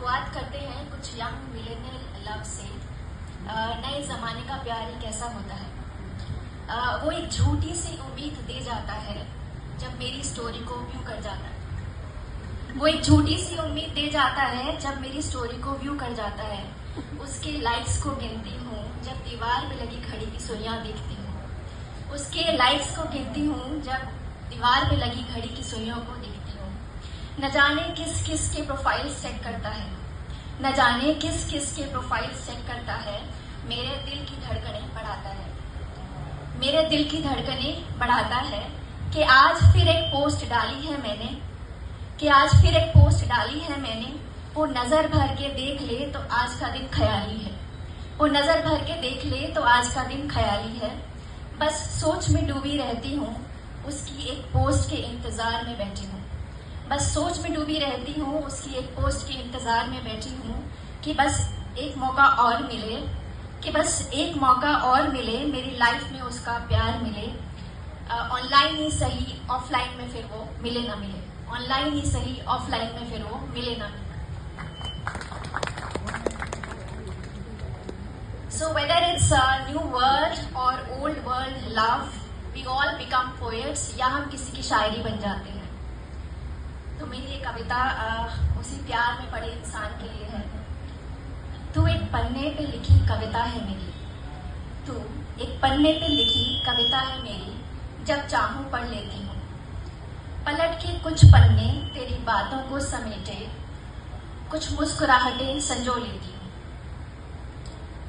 शुरुआत करते हैं कुछ यंग मिलेनियल लव से। नए जमाने का प्यार ही कैसा होता है। वो एक झूठी सी उम्मीद दे जाता है जब मेरी स्टोरी को व्यू कर जाता है। वो एक झूठी सी उम्मीद दे जाता है जब मेरी स्टोरी को व्यू कर जाता है। उसके लाइक्स को गिनती हूँ जब दीवार पे लगी घड़ी की सुइयां देखती हूँ। उसके लाइक्स को गिनती हूँ जब दीवार पे लगी घड़ी की सुइयों को देखती हूँ। न जाने किस किस के प्रोफाइल सेट करता है, न जाने किस किस के प्रोफाइल सेट करता है। मेरे दिल की धड़कनें बढ़ाता है, मेरे दिल की धड़कनें बढ़ाता है कि आज फिर एक पोस्ट डाली है मैंने, कि आज फिर एक पोस्ट डाली है मैंने। वो नजर भर के देख ले तो आज का दिन ख्याली है, वो नजर भर के देख ले तो आज का दिन ख्याली है। बस सोच में डूबी रहती हूँ, उसकी एक पोस्ट के इंतजार में बैठी हूँ। बस सोच में डूबी रहती हूँ, उसकी एक पोस्ट के इंतजार में बैठी हूँ कि बस एक मौका और मिले, कि बस एक मौका और मिले, मेरी लाइफ में उसका प्यार मिले। ऑनलाइन ही सही, ऑफलाइन में फिर वो मिले ना मिले। ऑनलाइन ही सही, ऑफलाइन में फिर वो मिले ना मिले। So whether it's a new world or old world love, we all become poets, या हम किसी की शायरी बन जाते हैं। तो मेरी ये कविता उसी प्यार में पड़े इंसान के लिए है। तू एक पन्ने पे लिखी कविता है मेरी, तू एक पन्ने पे लिखी कविता है मेरी, जब चाहूं पढ़ लेती हूँ। पलट के कुछ पन्ने तेरी बातों को समेटे, कुछ मुस्कुराहटें संजो लेती हूँ।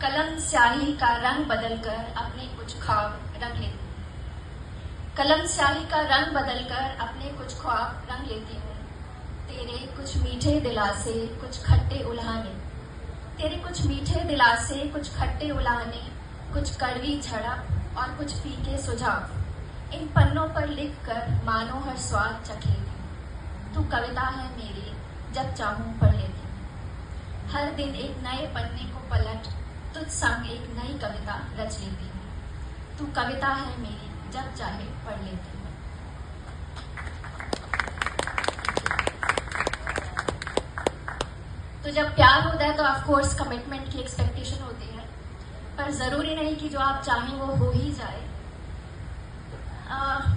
कलम स्याही का रंग बदलकर अपने कुछ ख्वाब रंग लेती हूँ। कलम स्याही का रंग बदलकर अपने कुछ ख्वाब रंग लेती हूँ। तेरे कुछ मीठे दिलासे कुछ खट्टे उल्हाने, तेरे कुछ मीठे दिलासे कुछ खट्टे उल्हाने, कुछ कड़वी झड़प और कुछ फीके सुझाव इन पन्नों पर लिखकर मानो हर स्वाद चख लेती हूँ। तू कविता है मेरी, जब चाहूं पढ़ लेती हूँ। हर दिन एक नए पन्ने को पलट तुझ संग एक नई कविता रच लेती हूँ। तू कविता है मेरी, जब चाहे पढ़ लेती हूँ। तो जब प्यार होता है तो ऑफ कोर्स कमिटमेंट की एक्सपेक्टेशन होती है, पर जरूरी नहीं कि जो आप चाहें वो हो ही जाए।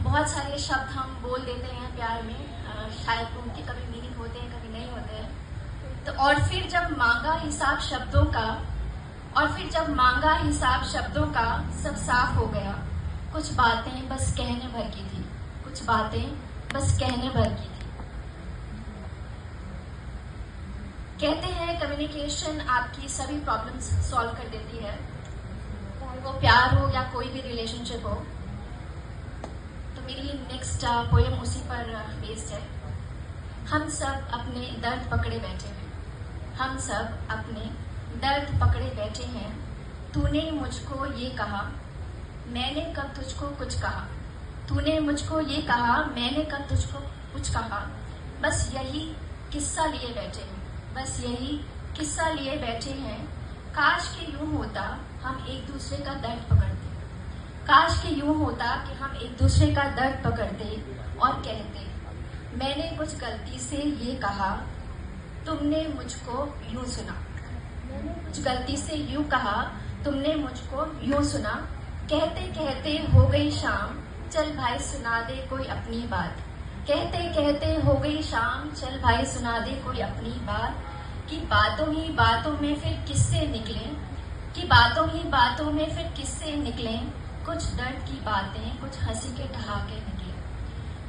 बहुत सारे शब्द हम बोल देते हैं प्यार में, शायद उनके कभी मीनिंग होते हैं कभी नहीं होते हैं। तो और फिर जब मांगा हिसाब शब्दों का, और फिर जब मांगा हिसाब शब्दों का, सब साफ हो गया। कुछ बातें बस कहने भर की थी, कुछ बातें बस कहने भर की थी। कहते हैं कम्युनिकेशन आपकी सभी प्रॉब्लम्स सॉल्व कर देती है, चाहे वो प्यार हो या कोई भी रिलेशनशिप हो। तो मेरी नेक्स्ट पोएम उसी पर बेस्ड है। हम सब अपने दर्द पकड़े बैठे हैं, हम सब अपने दर्द पकड़े बैठे हैं। तूने मुझको ये कहा, मैंने कब तुझको कुछ कहा। तूने मुझको ये कहा, मैंने कब तुझको कुछ कहा। बस यही किस्सा लिए बैठे हैं, बस यही किस्सा लिए बैठे हैं। काश के यूं होता हम एक दूसरे का दर्द पकड़ते, काश के यूं होता कि हम एक दूसरे का दर्द पकड़ते और कहते, मैंने कुछ गलती से ये कहा, तुमने मुझको यूं सुना। मैंने कुछ गलती से यूं कहा, तुमने मुझको यूं सुना। कहते कहते हो गई शाम, चल भाई सुना दे कोई अपनी बात। कहते कहते हो गई शाम, चल भाई सुना दे कोई अपनी बात। कि बातों ही बातों में फिर किस्से निकले, कि बातों ही बातों में फिर किस्से निकले। कुछ दर्द की बातें कुछ हंसी के ठहाके निकले,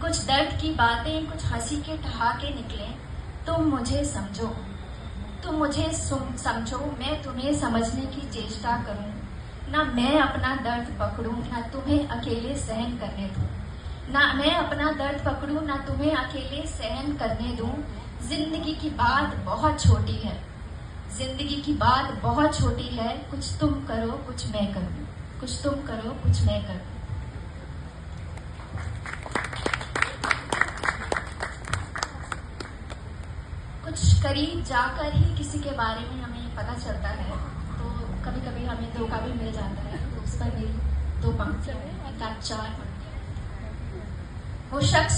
कुछ दर्द की बातें कुछ हंसी के ठहाके निकले। तुम मुझे समझो, तुम मुझे समझो, मैं तुम्हें समझने की चेष्टा करूं। ना मैं अपना दर्द पकड़ूं, ना तुम्हें अकेले सहन करने दूं। ना मैं अपना दर्द पकड़ूं, ना तुम्हें अकेले सहन करने दूं। जिंदगी की बात बहुत छोटी है, जिंदगी की बात बहुत छोटी है। कुछ तुम करो कुछ मैं करूं, कुछ तुम करो कुछ मैं करूं। कुछ करीब जाकर ही किसी के बारे में हमें पता चलता है, तो कभी कभी हमें धोखा भी मिल जाता है। तो उस पर मेरी 2 पंक्तियां हैं, 4 पंक्तियां। वो शख्स